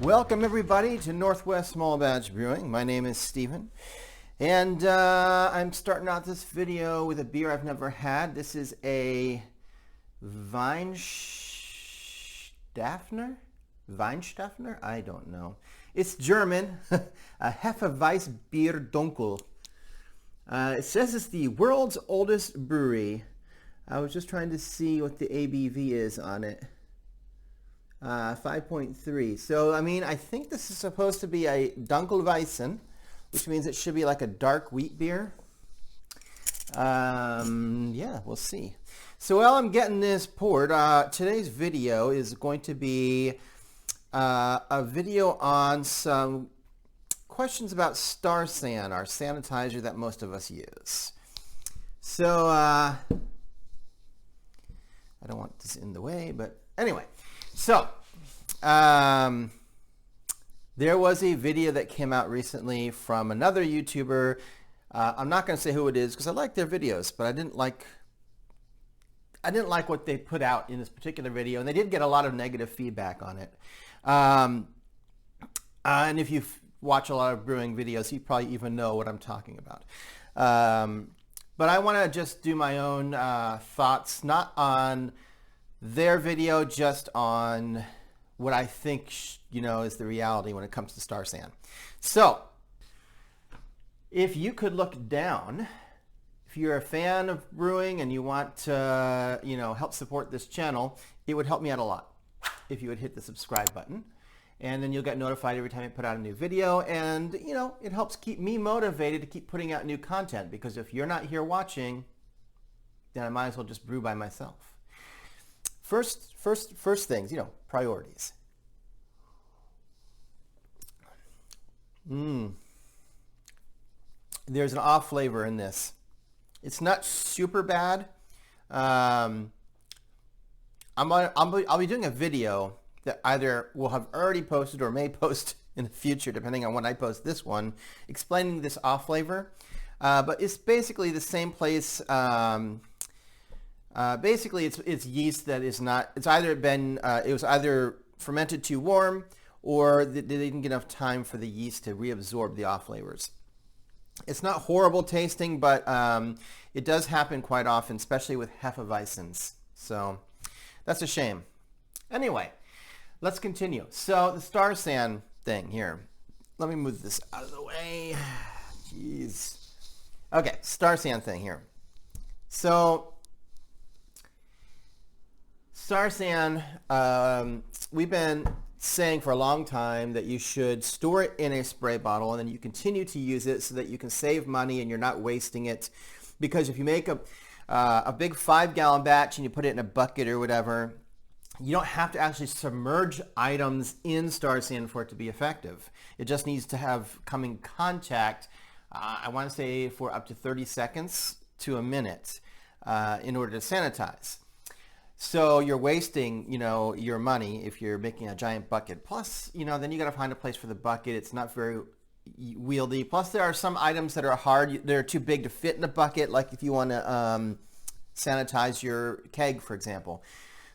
Welcome everybody to Northwest Small Batch Brewing. My name is Stephen, and I'm starting out this video with a beer I've never had. This is a Weinstaffner? I don't know. It's German, a Hefeweissbier Dunkel. It says it's the world's oldest brewery. I was just trying to see what the ABV is on it. 5.3. So, I mean, I think this is supposed to be a Dunkel Weissen, which means it should be like a dark wheat beer. Yeah, we'll see. So while I'm getting this poured, today's video is going to be a video on some questions about StarSan, our sanitizer that most of us use. So, I don't want this in the way, but anyway. So, there was a video that came out recently from another YouTuber. I'm not going to say who it is because I like their videos, but I didn't like what they put out in this particular video, and they did get a lot of negative feedback on it. And if you watch a lot of brewing videos, you probably even know what I'm talking about. But I want to just do my own thoughts, not on their video, just on what I think, is the reality when it comes to StarSan. So, if you could look down, if you're a fan of brewing and you want to, help support this channel, it would help me out a lot if you would hit the subscribe button. And then you'll get notified every time I put out a new video. And, it helps keep me motivated to keep putting out new content, because if you're not here watching, then I might as well just brew by myself. First things, priorities. There's an off flavor in this. It's not super bad. I'll be doing a video that either will have already posted or may post in the future, depending on when I post this one, explaining this off flavor. But it's basically the same place. Basically, it's yeast that is not. It's either been. It was either fermented too warm, or they didn't get enough time for the yeast to reabsorb the off flavors. It's not horrible tasting, but it does happen quite often, especially with Hefeweissens. So that's a shame. Anyway, let's continue. So the StarSan thing here. Let me move this out of the way. Jeez. Okay, StarSan thing here. So StarSan, we've been saying for a long time that you should store it in a spray bottle and then you continue to use it so that you can save money and you're not wasting it. Because if you make a big 5-gallon batch and you put it in a bucket or whatever, you don't have to actually submerge items in StarSan for it to be effective. It just needs to have come in contact, I want to say for up to 30 seconds to a minute in order to sanitize. So you're wasting, your money if you're making a giant bucket. Plus, then you got to find a place for the bucket. It's not very wieldy. Plus, there are some items that are hard. They're too big to fit in a bucket, like if you want to sanitize your keg, for example.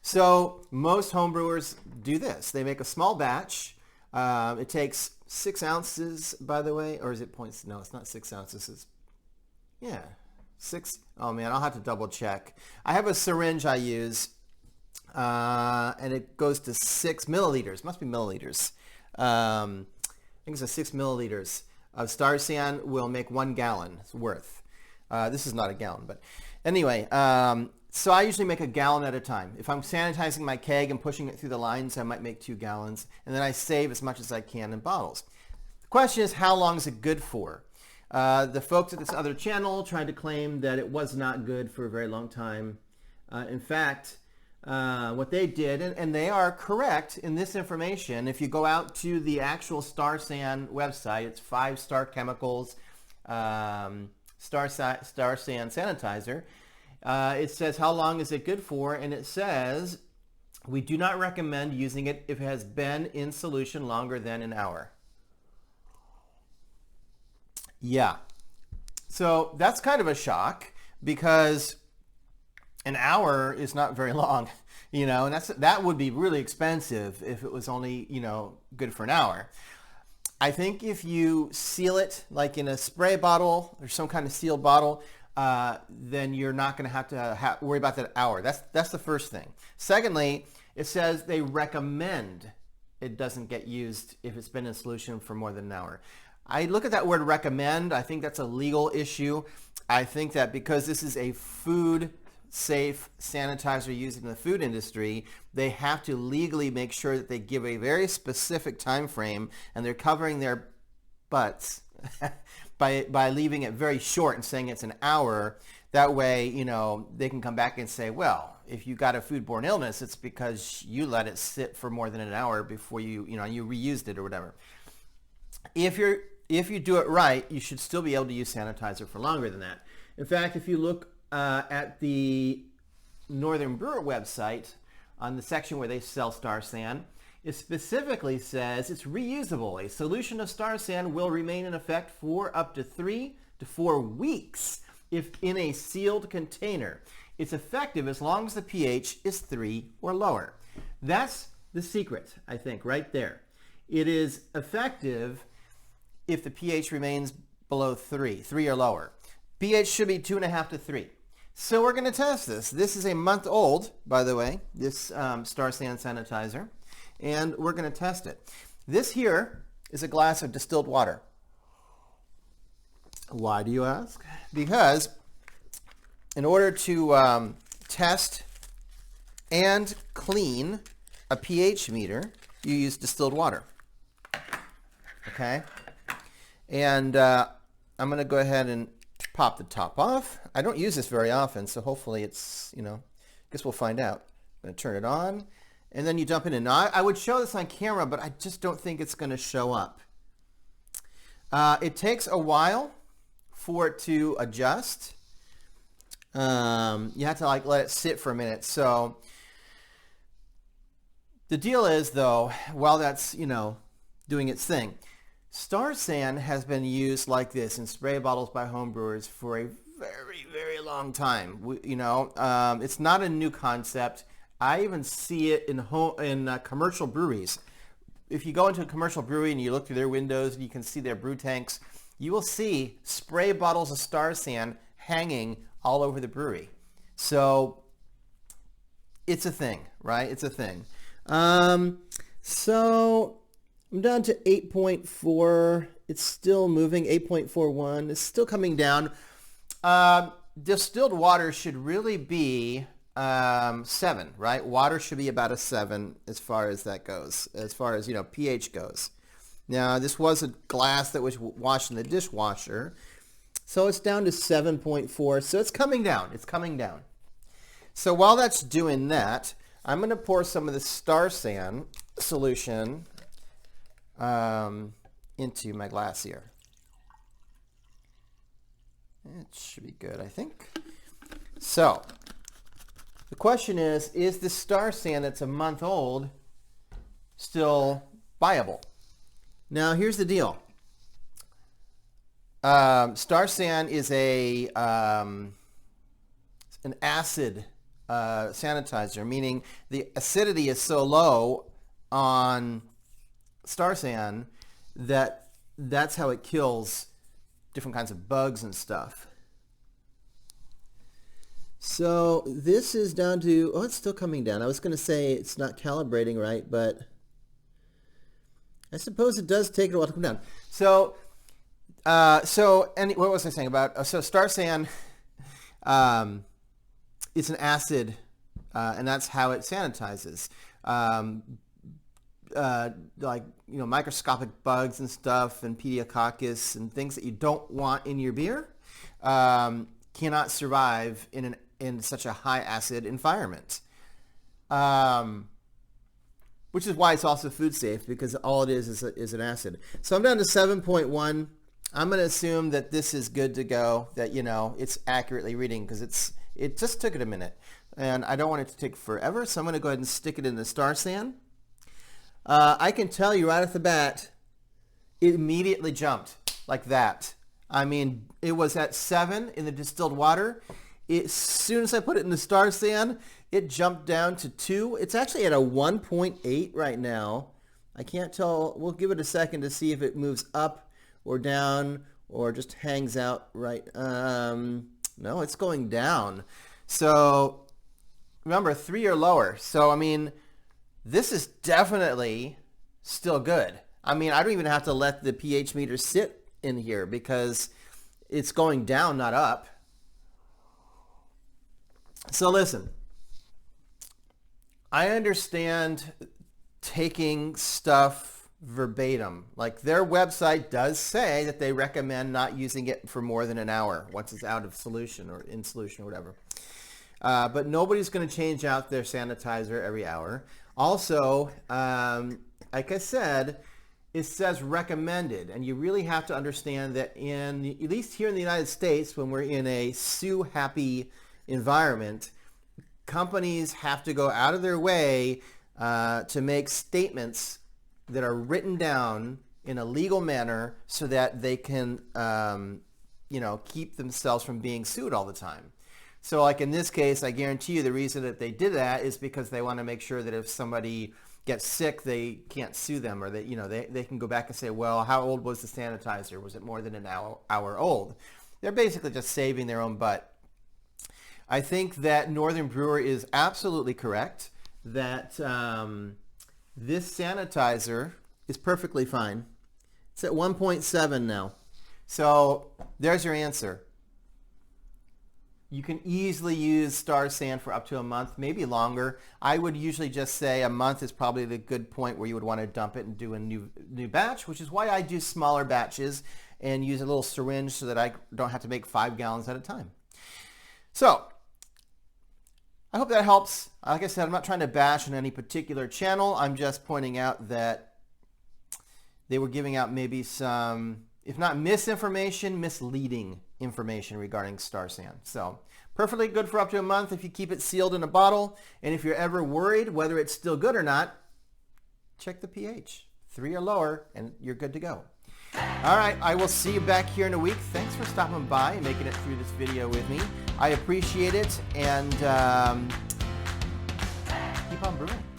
So most homebrewers do this. They make a small batch. It takes 6 ounces, by the way, or is it points? No, it's not 6 ounces. It's 6. Oh man, I'll have to double check. I have a syringe I use, and it goes to 6 milliliters. Must be milliliters. I think it's 6 milliliters of StarSan will make 1 gallon worth. This is not a gallon, but anyway. So I usually make a gallon at a time. If I'm sanitizing my keg and pushing it through the lines, I might make 2 gallons, and then I save as much as I can in bottles. The question is, how long is it good for? The folks at this other channel tried to claim that it was not good for a very long time. In fact, what they did, and they are correct in this information, if you go out to the actual StarSan website, it's 5-star chemicals, StarSan sanitizer. It says how long is it good for, and it says we do not recommend using it if it has been in solution longer than an hour. Yeah. So that's kind of a shock, because an hour is not very long, you know, and that would be really expensive if it was only, you know, good for an hour. I think if you seal it like in a spray bottle or some kind of sealed bottle, then you're not going to have to worry about that hour. That's the first thing. Secondly, it says they recommend it doesn't get used if it's been in solution for more than an hour. I look at that word recommend. I think that's a legal issue. I think that because this is a food safe sanitizer used in the food industry, they have to legally make sure that they give a very specific time frame, and they're covering their butts by leaving it very short and saying it's an hour. That way, you know, they can come back and say, well, if you got a foodborne illness, it's because you let it sit for more than an hour before you reused it or whatever. If you do it right, you should still be able to use sanitizer for longer than that. In fact, if you look at the Northern Brewer website on the section where they sell StarSan, it specifically says it's reusable. A solution of StarSan will remain in effect for up to 3 to 4 weeks if in a sealed container. It's effective as long as the pH is 3 or lower. That's the secret, I think, right there. It is effective if the pH remains below 3 or lower. pH should be 2.5 to 3. So we're going to test this. This is a month old, by the way, this StarSan sanitizer, and we're going to test it. This here is a glass of distilled water. Why do you ask? Because in order to test and clean a pH meter, you use distilled water. Okay? And I'm going to go ahead and pop the top off. I don't use this very often, so hopefully it's, you know, I guess we'll find out. I'm going to turn it on, and then you dump it in. Now, I would show this on camera, but I just don't think it's going to show up. It takes a while for it to adjust. You have to like let it sit for a minute. So the deal is, though, while that's, you know, doing its thing, StarSan has been used like this in spray bottles by homebrewers for a very, very long time. It's not a new concept. I even see it in commercial breweries. If you go into a commercial brewery and you look through their windows and you can see their brew tanks, you will see spray bottles of StarSan hanging all over the brewery. So it's a thing, right? It's a thing. So I'm down to 8.4. It's still moving. 8.41. It's still coming down. Distilled water should really be 7, right? Water should be about a 7 as far as that goes, as far as, you know, pH goes. Now, this was a glass that was washed in the dishwasher, so it's down to 7.4. So it's coming down. It's coming down. So while that's doing that, I'm going to pour some of the StarSan solution into my glass here. It should be good, I think. So the question is the StarSan that's a month old still viable? Now here's the deal. StarSan is an acid sanitizer, meaning the acidity is so low on StarSan that's how it kills different kinds of bugs and stuff. So this is down to, oh, it's still coming down. I was going to say it's not calibrating right, but I suppose it does take a while to come down. So what was I saying about, so StarSan, it's an acid, and that's how it sanitizes. Like, you know, microscopic bugs and stuff and pediococcus and things that you don't want in your beer cannot survive in such a high acid environment. Which is why it's also food safe, because all it is an acid. So I'm down to 7.1. I'm going to assume that this is good to go, that, you know, it's accurately reading, because it just took it a minute. And I don't want it to take forever, so I'm going to go ahead and stick it in the StarSan. I can tell you right off the bat, it immediately jumped like that. I mean, it was at 7 in the distilled water. As soon as I put it in the StarSan, it jumped down to 2. It's actually at a 1.8 right now. I can't tell. We'll give it a second to see if it moves up or down or just hangs out right. No, it's going down. So remember, 3 or lower. So, I mean, this is definitely still good. I mean, I don't even have to let the pH meter sit in here because it's going down, not up. So listen, I understand taking stuff verbatim. Like their website does say that they recommend not using it for more than an hour once it's out of solution or in solution or whatever. But nobody's going to change out their sanitizer every hour. Also, like I said, it says recommended, and you really have to understand that at least here in the United States, when we're in a sue-happy environment, companies have to go out of their way to make statements that are written down in a legal manner so that they can, keep themselves from being sued all the time. So like in this case, I guarantee you the reason that they did that is because they want to make sure that if somebody gets sick, they can't sue them, or that, they can go back and say, well, how old was the sanitizer? Was it more than an hour old? They're basically just saving their own butt. I think that Northern Brewer is absolutely correct that this sanitizer is perfectly fine. It's at 1.7 now. So there's your answer. You can easily use StarSan for up to a month, maybe longer. I would usually just say a month is probably the good point where you would want to dump it and do a new batch, which is why I do smaller batches and use a little syringe so that I don't have to make 5 gallons at a time. So I hope that helps. Like I said, I'm not trying to bash on any particular channel. I'm just pointing out that they were giving out maybe some, if not misinformation, misleading information regarding StarSan. So perfectly good for up to a month if you keep it sealed in a bottle. And if you're ever worried whether it's still good or not, check the pH. 3 or lower and you're good to go. All right, I will see you back here in a week. Thanks for stopping by and making it through this video with me. I appreciate it, and keep on brewing.